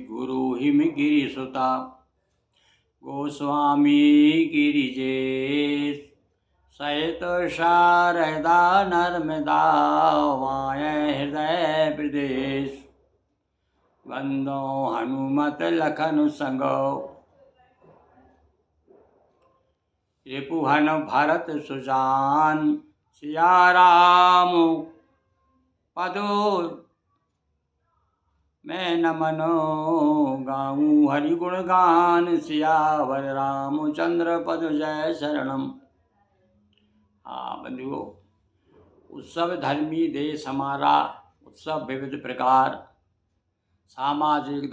गुरु हिमगिरिसुता गोस्वामी गिरिजेश सहित शारदा नर्मदा वायं हृदय प्रदेश वंदो हनुमत लखन संगो रिपुहन भरत सुजान सिया राम पदो मैं नमनो गाऊँ हरि गुण गान सियावर रामचंद्र पद जय शरणम। हाँ बंधुओं, उत्सव धर्मी देश हमारा। उत्सव विविध प्रकार सामाजिक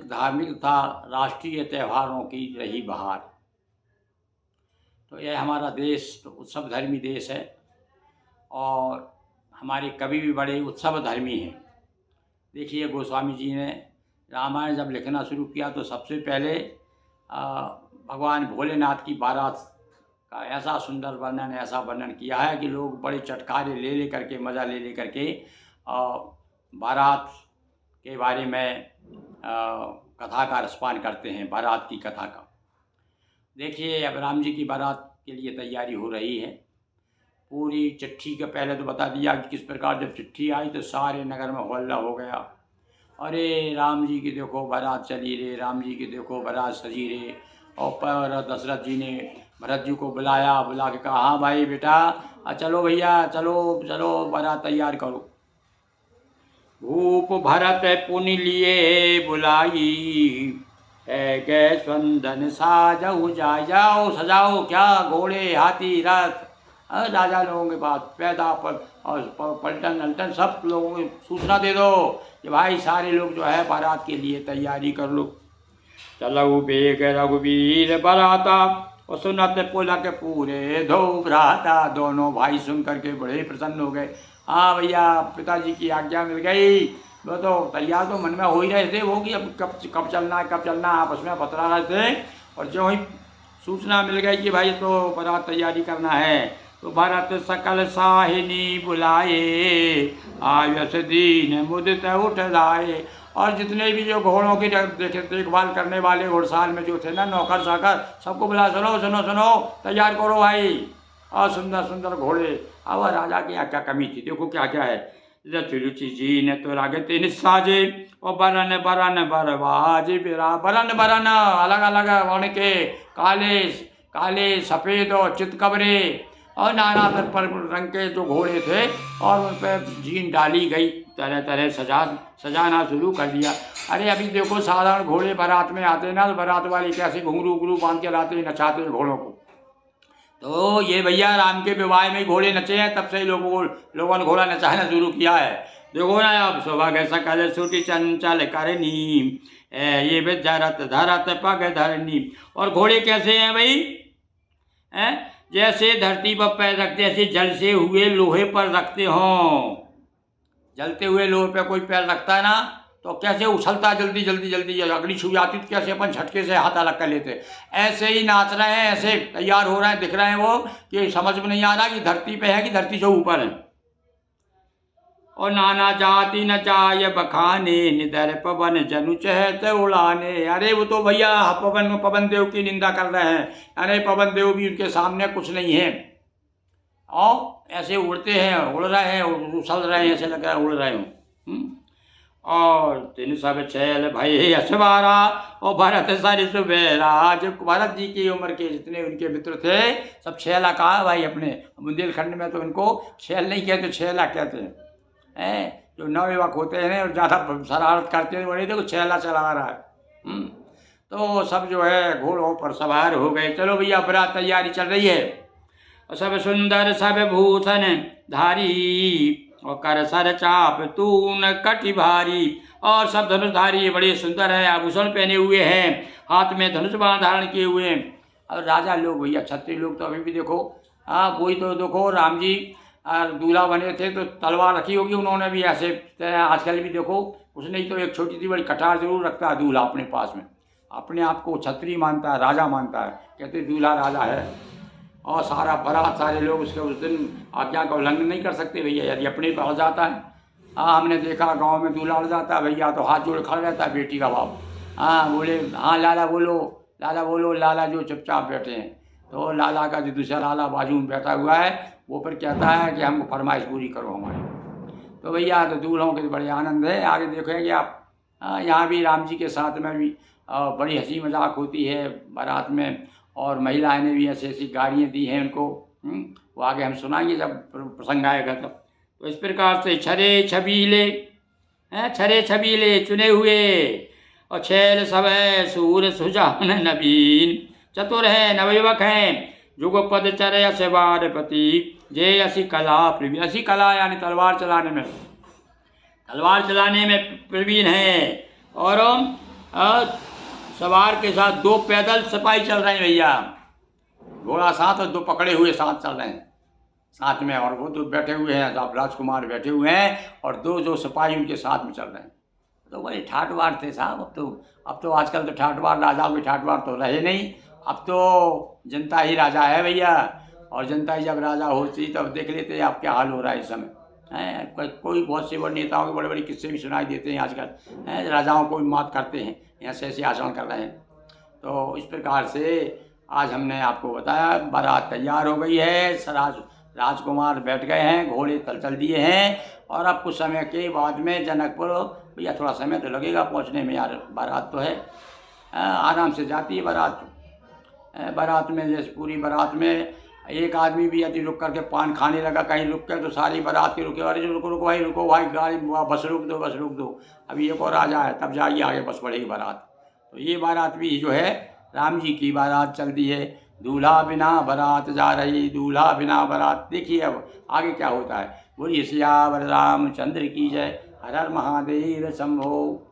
धार्मिक तथा राष्ट्रीय त्योहारों की रही बहार। तो यह हमारा देश तो उत्सव धर्मी देश है और हमारे कवि भी बड़े उत्सव धर्मी हैं। देखिए, गोस्वामी जी ने रामायण जब लिखना शुरू किया तो सबसे पहले भगवान भोलेनाथ की बारात का ऐसा सुंदर वर्णन, ऐसा वर्णन किया है कि लोग बड़े चटकारे ले करके, मज़ा ले करके बारात के बारे में कथा का रसपान करते हैं, बारात की कथा का। देखिए, अब राम जी की बारात के लिए तैयारी हो रही है। पूरी चिट्ठी का पहले तो बता दिया कि किस प्रकार जब चिट्ठी आई तो सारे नगर में हल्ला हो गया। अरे राम जी की देखो बारात चली रे, राम जी की देखो बारात सजी रे। और पर दशरथ जी ने भरत जी को बुलाया, बुला के कहा, हाँ भाई बेटा चलो भैया, चलो चलो बारात तैयार करो। भूप भरत पुनि लिए बुलाई, गए स्वंदन साजऊ जाय। जाओ सजाओ, क्या घोड़े हाथी रथ, राजा लोगों के पास पैदा पलटन अल्टन सब लोगों को सूचना दे दो कि भाई सारे लोग जो है बारात के लिए तैयारी कर लो। चलऊ बेग रघुवीर बराता और सुनत पुलक पूरे धो भ्राता। दोनों भाई सुन करके बड़े प्रसन्न हो गए। हाँ भैया, पिताजी की आज्ञा मिल गई। वो तो तैयार तो मन में हो ही रहे थे वो कि अब कब चलना है, कब चलना, आपस में बतला रहे थे। और जो ही सूचना मिल गई कि भाई तो बारात तैयारी करना है तो भरत सकल साहिनी बुलाए, आयस दीन मुदित उठ लाए। और जितने भी जो घोड़ों की देखभाल करने वाले घुड़साल में जो थे ना, नौकर चाकर, सबको बुला, सुनो सुनो सुनो, तैयार करो भाई। और सुंदर सुंदर घोड़े। अब राजा की क्या कमी थी, देखो क्या क्या है। रचि रुचि जी ने तो रागते निसाजे और बरन बरन बरवाज बिरा। बरन बरन अलग अलग वर्ण के, काले काले सफ़ेद और चितकबरे और नाना रंग के जो घोड़े थे, और उन पर जीन डाली गई, तरह तरह सजाना शुरू कर दिया। अरे अभी देखो, साधारण घोड़े बारात में आते ना तो बारात वाले कैसे घुंघरू उंघरू बांध के लाते, नचाते हैं घोड़ों को। तो ये भैया राम के विवाह में घोड़े नचे हैं, तब से लोगों ने घोड़ा नचाना शुरू किया है। देखो ना, अब सौभाग्य सकल सूटी चंचल करनी, ये विद्यारथ धरत पग धरनी। और घोड़े कैसे हैं भाई, हैं जैसे धरती पर पैर रखते ऐसे जल से हुए लोहे पर रखते हों। जलते हुए लोहे पर कोई पैर रखता है ना तो कैसे उछलता जल्दी जल्दी जल्दी, अग्नि छू जाती तो कैसे अपन झटके से हाथ अलग कर लेते। ऐसे ही नाच रहे हैं, ऐसे तैयार हो रहे हैं, दिख रहे हैं वो कि समझ में नहीं आ रहा कि धरती पे है कि धरती से ऊपर है। और नाना जाति न जाय बखाने, निदर पवन जनु चहत उड़ाने। अरे वो तो भैया पवन देव की निंदा कर रहे हैं। अरे पवन देव भी उनके सामने कुछ नहीं है, और ऐसे उड़ते हैं, उड़ रहे हैं, उछल रहे हैं, ऐसे लग रहा है उड़ रहे हो। और तीन सब छैल भय अछवारा और भरत सरिस बेरा। जो भरत जी की उम्र के जितने उनके मित्र थे सब छैला कहा भाई। अपने बुंदेलखंड में तो इनको छैल नहीं कहते, छैला कहते हैं। जो नवयुवक होते हैं और ज़्यादा शरारत करते हैं, बड़े देखो छैला चला रहा है। तो सब जो है घोड़ों पर सवार हो गए। चलो भैया, बारात तैयारी चल रही है। और सब सुंदर सब भूषण धारी और कर सर चाप तून कटि भारी। और सब धनुषधारी बड़े सुंदर हैं, आभूषण पहने हुए हैं, हाथ में धनुष बाण धारण किए हुए हैं। और राजा लोग भैया, क्षत्रिय लोग तो अभी भी देखो, हाँ वही तो देखो, राम जी दूल्हा बने थे तो तलवार रखी होगी उन्होंने भी ऐसे। आजकल भी देखो, उसने ही तो एक छोटी सी बड़ी कटार जरूर रखता है दूल्हा अपने पास में। अपने आप को क्षत्रिय मानता है, राजा मानता है, कहते दूल्हा राजा है। और सारा बारात सारे लोग उसके उस दिन आज्ञा का उल्लंघन नहीं कर सकते भैया, यदि अपने पास जाता है। हाँ, हमने देखा गांव में दूल्हा आ जाता है भैया तो हाथ जोड़ खड़ा रहता है बेटी का बाप। हाँ बोले, हाँ लाला बोलो, लाला बोलो, लाला जो चुपचाप बैठे हैं। तो लाला का जो दूसरा लाला बाजू में बैठा हुआ है वो फिर कहता है कि हमको फरमाइश पूरी करो हमारी। तो भैया तो दूल्हों के बड़े आनंद है। आगे देखेंगे आप, यहाँ भी राम जी के साथ में भी बड़ी हंसी मजाक होती है बारात में, और महिलाएं ने भी ऐसी ऐसी गाड़ियाँ दी हैं उनको। वो आगे हम सुनाएंगे जब प्रसंग आएगा तब। तो इस प्रकार से छरे छबीले हैं, छरे छबीले चुने हुए, और छैल सब है सूर सुजान नवीन, चतुर है नवयुवक हैं, जुगपद चरे असवार पति, जे असी कला प्रवीण। असी कला यानी तलवार चलाने में, तलवार चलाने में प्रवीण है। और सवार के साथ 2 पैदल सिपाही चल रहे हैं भैया, घोड़ा साथ और 2 पकड़े हुए साथ चल रहे हैं साथ में, और वो 2 बैठे हुए हैं, साहब राजकुमार बैठे हुए हैं, और 2 जो सिपाही उनके साथ में चल रहे हैं। तो बड़े ठाटवार थे साहब। अब तो आजकल तो ठाटवार, राजाओं के ठाटवार तो रहे नहीं। अब तो जनता ही राजा है भैया, और जनता ही जब राजा होती तब देख लेते आप क्या हाल हो रहा है इस समय है। कोई बहुत से बड़े नेताओं के बड़े बड़े किस्से भी सुनाई देते हैं आजकल हैं, राजाओं को भी मात करते हैं, ऐसे ऐसे आचरण कर रहे हैं। तो इस प्रकार से आज हमने आपको बताया, बारात तैयार हो गई है, राजकुमार बैठ गए हैं, घोड़े चल दिए हैं, और अब कुछ समय के बाद में जनकपुर, भैया थोड़ा समय तो लगेगा पहुंचने में यार, बारात तो है, आराम से जाती है बारात। बारात में जैसे पूरी बारात में एक आदमी भी यदि रुक करके पान खाने लगा कहीं रुक के, तो सारी बारात के रुके, अरे रुको रुको भाई गाड़ी बस रुक दो, अभी एक और आ जाए तब जाइए आगे बस बढ़ेगी बारात। तो ये बारात भी जो है राम जी की बारात चलती है, दूल्हा बिना बारात जा रही, दूल्हा बिना बारात। देखिए अब आगे क्या होता है। बोलिए सियावर रामचंद्र की जय, हर हर महादेव शंभो।